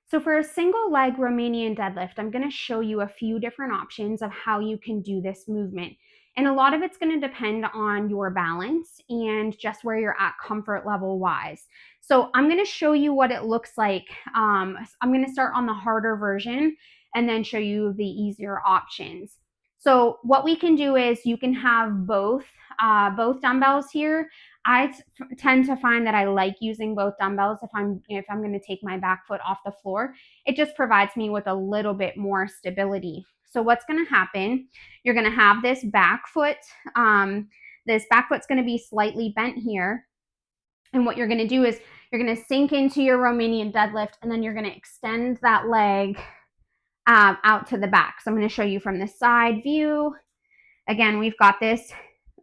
So for a single leg Romanian deadlift, I'm going to show you a few different options of how you can do this movement. And a lot of it's going to depend on your balance and just where you're at comfort level wise. So I'm going to show you what it looks like. I'm going to start on the harder version and then show you the easier options. So what we can do is you can have both dumbbells here. I tend to find that I like using both dumbbells if I'm going to take my back foot off the floor. It just provides me with a little bit more stability. So what's going to happen? You're going to have this back foot. This back foot's going to be slightly bent here. And what you're going to do is you're going to sink into your Romanian deadlift, and then you're going to extend that leg out to the back. So I'm going to show you from the side view. Again, we've got this.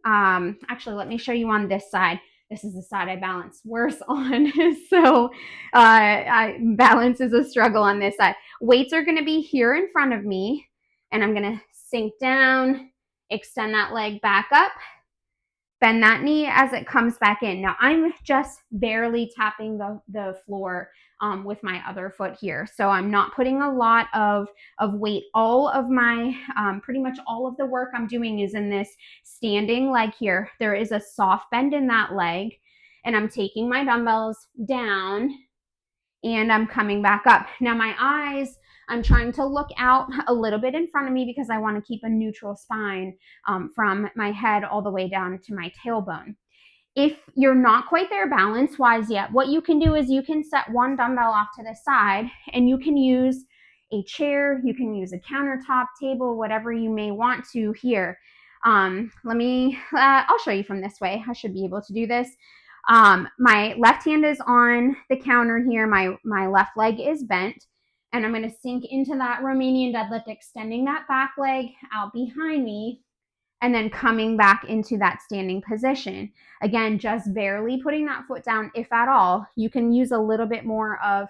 Actually, let me show you on this side. This is the side I balance worse on. So balance is a struggle on this side. Weights are going to be here in front of me, and I'm going to sink down, extend that leg back up, bend that knee as it comes back in. Now I'm just barely tapping the floor with my other foot here. So I'm not putting a lot of weight. All of my, pretty much all of the work I'm doing is in this standing leg here. There is a soft bend in that leg, and I'm taking my dumbbells down and I'm coming back up. Now my eyes, I'm trying to look out a little bit in front of me because I want to keep a neutral spine from my head all the way down to my tailbone. If you're not quite there balance-wise yet, what you can do is you can set one dumbbell off to the side, and you can use a chair, you can use a countertop, table, whatever you may want to here. I'll show you from this way. I should be able to do this. My left hand is on the counter here. My left leg is bent, and I'm going to sink into that Romanian deadlift, extending that back leg out behind me, and then coming back into that standing position. Again, just barely putting that foot down, if at all. You can use a little bit more of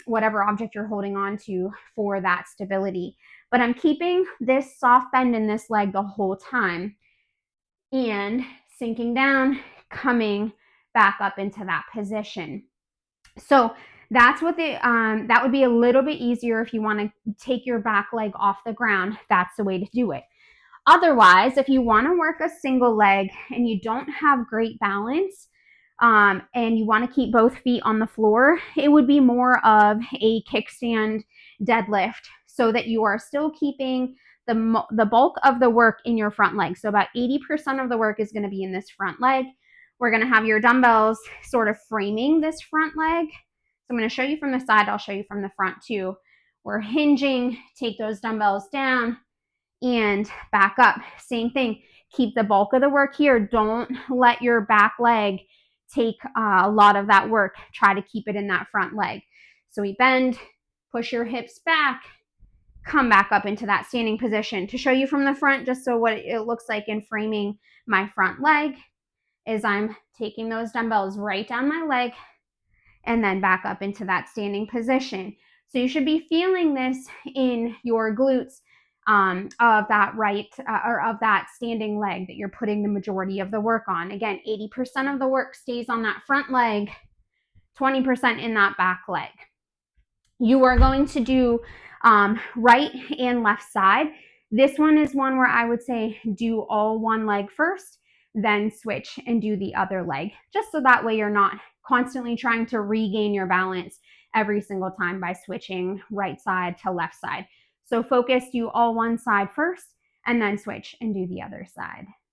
whatever object you're holding on to for that stability. But I'm keeping this soft bend in this leg the whole time and sinking down, coming back up into that position. So that's what that would be a little bit easier if you want to take your back leg off the ground. That's the way to do it. Otherwise, if you want to work a single leg and you don't have great balance and you want to keep both feet on the floor, it would be more of a kickstand deadlift so that you are still keeping the bulk of the work in your front leg. So about 80% of the work is going to be in this front leg. We're going to have your dumbbells sort of framing this front leg. So I'm going to show you from the side. I'll show you from the front too. We're hinging, take those dumbbells down and back up. Same thing. Keep the bulk of the work here. Don't let your back leg take a lot of that work. Try to keep it in that front leg. So we bend, push your hips back, come back up into that standing position. To show you from the front, just so what it looks like in framing my front leg, is I'm taking those dumbbells right down my leg and then back up into that standing position. So you should be feeling this in your glutes of that standing leg that you're putting the majority of the work on. Again, 80% of the work stays on that front leg, 20% in that back leg. You are going to do right and left side. This one is one where I would say do all one leg first, then switch and do the other leg, just so that way you're not constantly trying to regain your balance every single time by switching right side to left side. So focus, do all one side first, and then switch and do the other side.